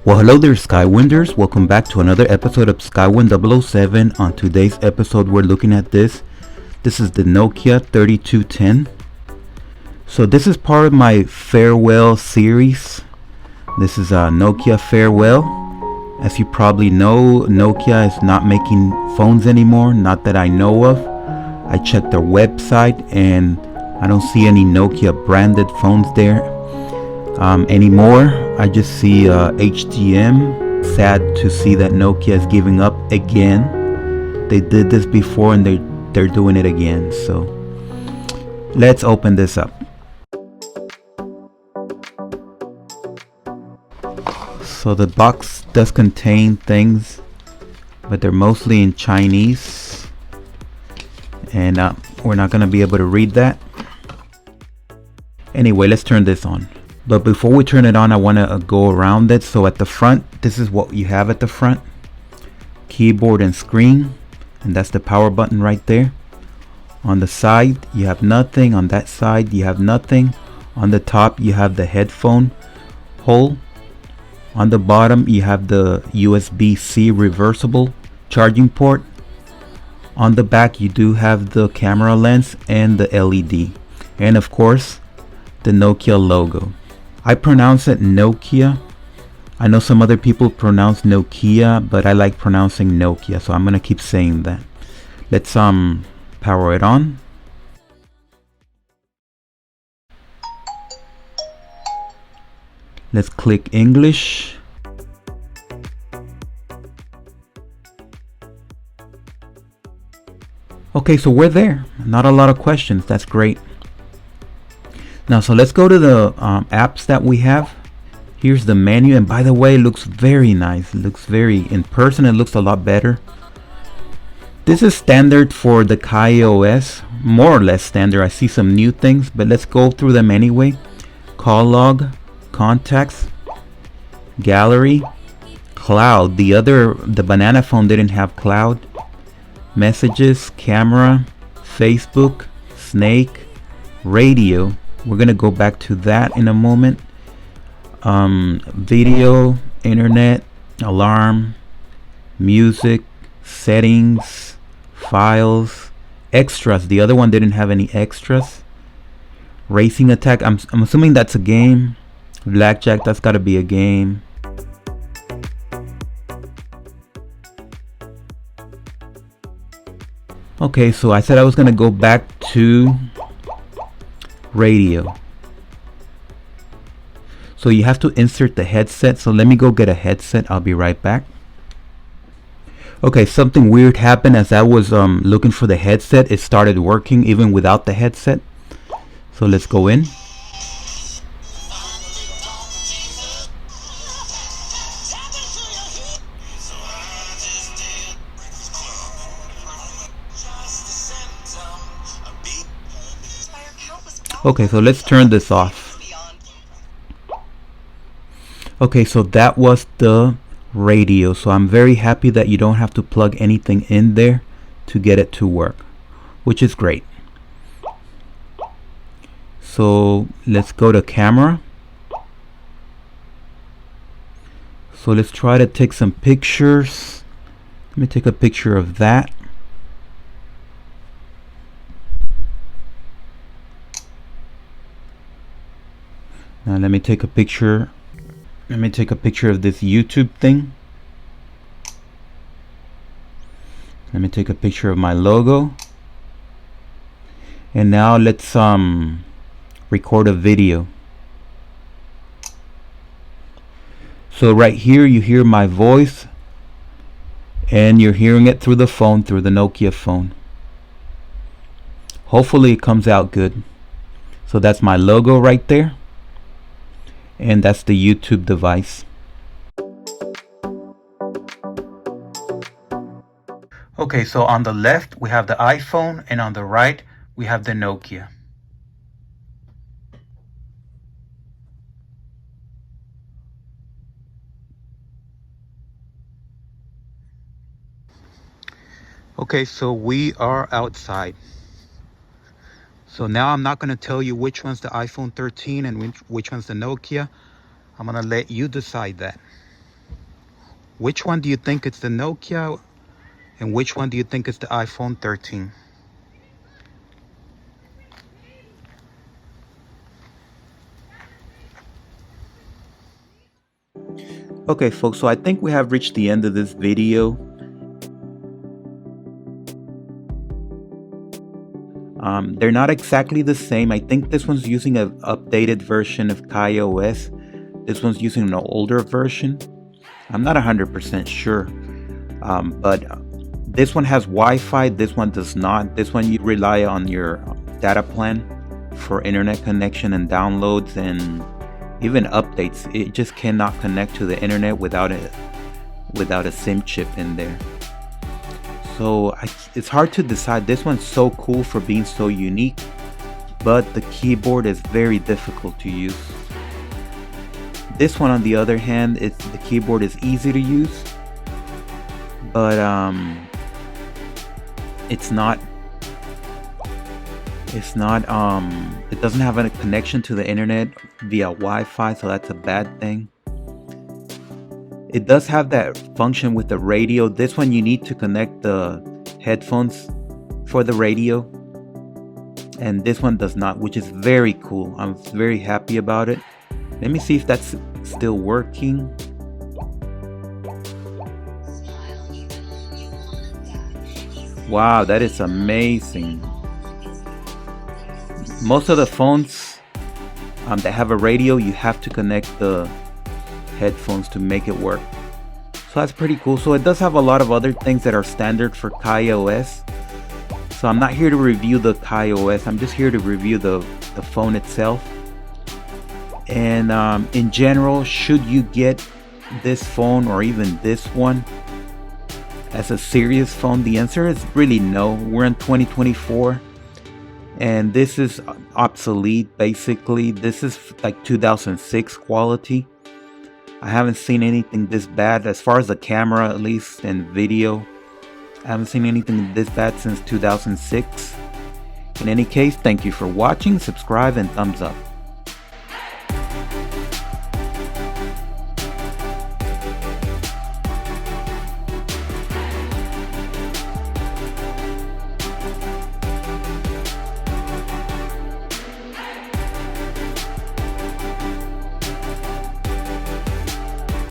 Well, hello there, Skywinders. Welcome back to another episode of Skywind007. On today's episode, we're looking at this. This is the Nokia 3210. So this is part of my farewell series. This is a Nokia farewell. As you probably know, Nokia is not making phones anymore, not that I know of. I checked their website and I don't see any Nokia branded phones there anymore. I just see HDM. Sad to see that Nokia is giving up again. They did this before and they're doing it again. So let's open this up. So the box does contain things, but they're mostly in Chinese, and we're not gonna be able to read that. Anyway, let's turn this on. But before we turn it on, I want to go around it. So at the front, this is what you have at the front. Keyboard and screen, and that's the power button right there. On the side, you have nothing. On that side, you have nothing. On the top, you have the headphone hole. On the bottom, you have the USB-C reversible charging port. On the back, you do have the camera lens and the LED. And of course, the Nokia logo. I pronounce it Nokia. I know some other people pronounce Nokia, but I like pronouncing Nokia, so I'm gonna keep saying that. Let's power it on. Let's click English. Okay, so we're there. Not a lot of questions. That's great. Now, so let's go to the apps that we have. Here's the menu, and by the way, it looks very nice. It looks very, in person, it looks a lot better. This is standard for the KaiOS, more or less standard. I see some new things, but let's go through them anyway. Call log, contacts, gallery, cloud. The banana phone didn't have cloud. Messages, camera, Facebook, snake, radio. We're gonna go back to that in a moment. Video, internet, alarm, music, settings, files, extras. The other one didn't have any extras. Racing attack. I'm assuming that's a game. Blackjack. That's got to be a game. Okay, so I said I was gonna go back to radio. So you have to insert the headset. So let me go get a headset. I'll be right back. Okay, something weird happened as I was looking for the headset. It started working even without the headset. So let's go in. Okay, so let's turn this off. Okay, so that was the radio. So I'm very happy that you don't have to plug anything in there to get it to work, which is great. So let's go to camera. So let's try to take some pictures. Let me take a picture of that. Now let me take a picture. Let me take a picture of this YouTube thing. Let me take a picture of my logo. And now let's record a video. So right here you hear my voice, and you're hearing it through the phone, through the Nokia phone. Hopefully it comes out good. So that's my logo right there. And that's the YouTube device. Okay, so on the left we have the iPhone, and on the right we have the Nokia. Okay, so we are outside. So now I'm not going to tell you which one's the iPhone 13 and which one's the Nokia. I'm going to let you decide that. Which one do you think is the Nokia, and which one do you think is the iPhone 13? Okay folks, so I think we have reached the end of this video. They're not exactly the same. I think this one's using an updated version of KaiOS. This one's using an older version. I'm not 100% sure. But this one has Wi-Fi, this one does not. This one you rely on your data plan for internet connection and downloads and even updates. It just cannot connect to the internet without a SIM chip in there. So it's hard to decide. This one's so cool for being so unique, but the keyboard is very difficult to use. This one, on the other hand, the keyboard is easy to use, but it doesn't have a connection to the internet via Wi-Fi, so that's a bad thing. It does have that function with the radio. This one you need to connect the headphones for the radio, and this one does not, which is very cool. I'm very happy about it. Let me see if that's still working. Wow, that is amazing. Most of the phones that have a radio, you have to connect the headphones to make it work. So that's pretty cool. So it does have a lot of other things that are standard for KaiOS. So I'm not here to review the KaiOS. I'm just here to review the phone itself. And in general, should you get this phone or even this one as a serious phone? The answer is really no. We're in 2024 and this is obsolete basically. This is like 2006 quality. I haven't seen anything this bad as far as the camera, at least, and video. I haven't seen anything this bad since 2006. In any case, thank you for watching, subscribe, and thumbs up.